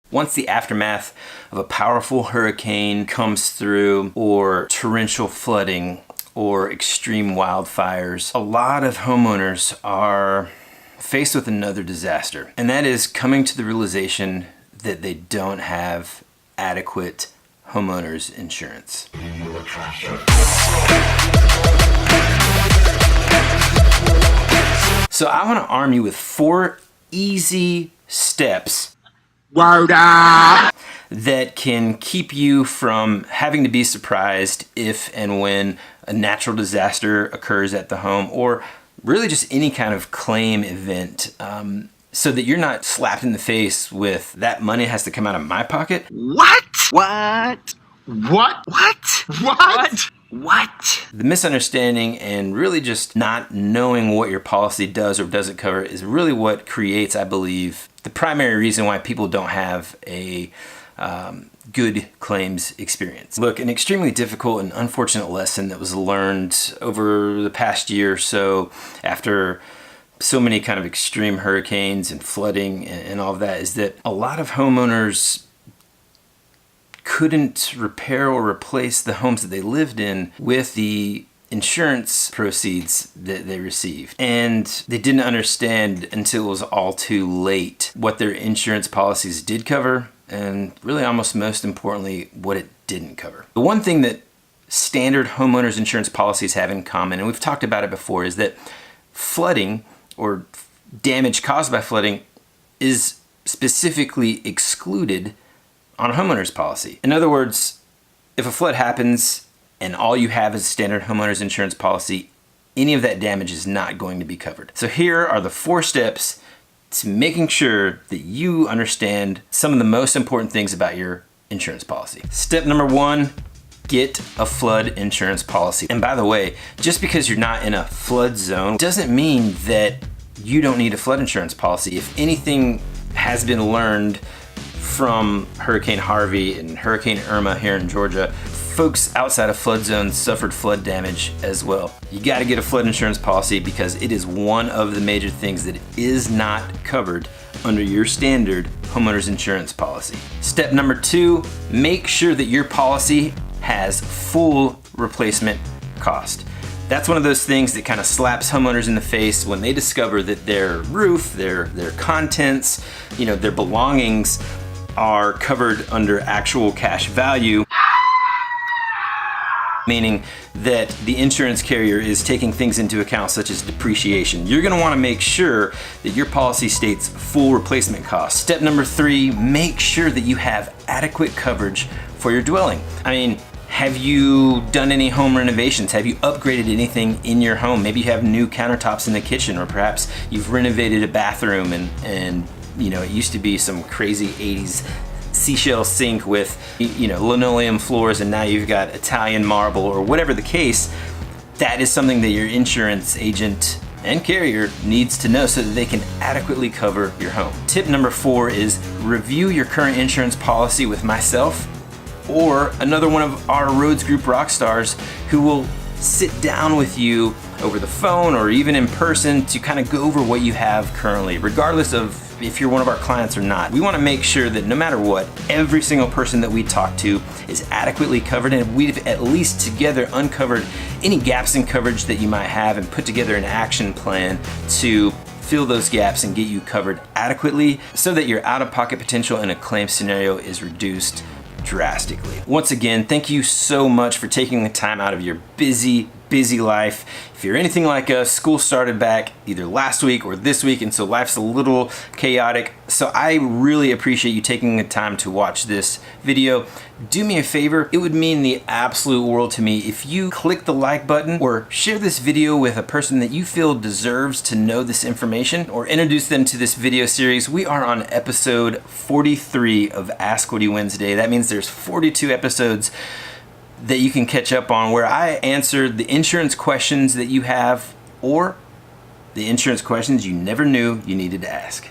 Once the aftermath of a powerful hurricane comes through, or torrential flooding, or extreme wildfires, a lot of homeowners are faced with another disaster, and that is coming to the realization that they don't have adequate homeowners insurance. So I want to arm you with 4 easy steps that can keep you from having to be surprised if and when a natural disaster occurs at the home, or really just any kind of claim event, so that you're not slapped in the face with that money has to come out of my pocket. What? The misunderstanding and really just not knowing what your policy does or doesn't cover is really what creates, I believe, the primary reason why people don't have a good claims experience. Look, an extremely difficult and unfortunate lesson that was learned over the past year or so after so many kind of extreme hurricanes and flooding and all of that is that a lot of homeowners couldn't repair or replace the homes that they lived in with the insurance proceeds that they received. And they didn't understand until it was all too late what their insurance policies did cover, and really almost most importantly, what it didn't cover. The one thing that standard homeowners insurance policies have in common, and we've talked about it before, is that flooding or damage caused by flooding is specifically excluded on a homeowner's policy. In other words, if a flood happens and all you have is a standard homeowner's insurance policy, any of that damage is not going to be covered. So here are the 4 steps to making sure that you understand some of the most important things about your insurance policy. Step number 1, get a flood insurance policy. And by the way, just because you're not in a flood zone doesn't mean that you don't need a flood insurance policy. If anything has been learned from Hurricane Harvey and Hurricane Irma here in Georgia, folks outside of flood zones suffered flood damage as well. You got to get a flood insurance policy because it is one of the major things that is not covered under your standard homeowners insurance policy. Step number 2, make sure that your policy has full replacement cost. That's one of those things that kind of slaps homeowners in the face when they discover that their roof, their contents, their belongings are covered under actual cash value, meaning that the insurance carrier is taking things into account such as depreciation. You're gonna wanna make sure that your policy states full replacement costs. Step number 3, make sure that you have adequate coverage for your dwelling. I mean, have you done any home renovations? Have you upgraded anything in your home? Maybe you have new countertops in the kitchen, or perhaps you've renovated a bathroom and it used to be some crazy 80s seashell sink with linoleum floors, and now you've got Italian marble, or whatever the case. That is something that your insurance agent and carrier needs to know so that they can adequately cover your home. Tip number 4 is review your current insurance policy with myself or another one of our Rhoads Group rock stars who will sit down with you over the phone or even in person to kind of go over what you have currently, regardless of if you're one of our clients or not. We want to make sure that no matter what, every single person that we talk to is adequately covered, and we've at least together uncovered any gaps in coverage that you might have and put together an action plan to fill those gaps and get you covered adequately so that your out-of-pocket potential in a claim scenario is reduced drastically. Once again, thank you so much for taking the time out of your busy life. If you're anything like us, school started back either last week or this week, and so life's a little chaotic. So I really appreciate you taking the time to watch this video. Do me a favor, it would mean the absolute world to me if you click the like button or share this video with a person that you feel deserves to know this information, or introduce them to this video series. We are on episode 43 of Ask Woody Wednesday. That means there's 42 episodes that you can catch up on where I answered the insurance questions that you have, or the insurance questions you never knew you needed to ask.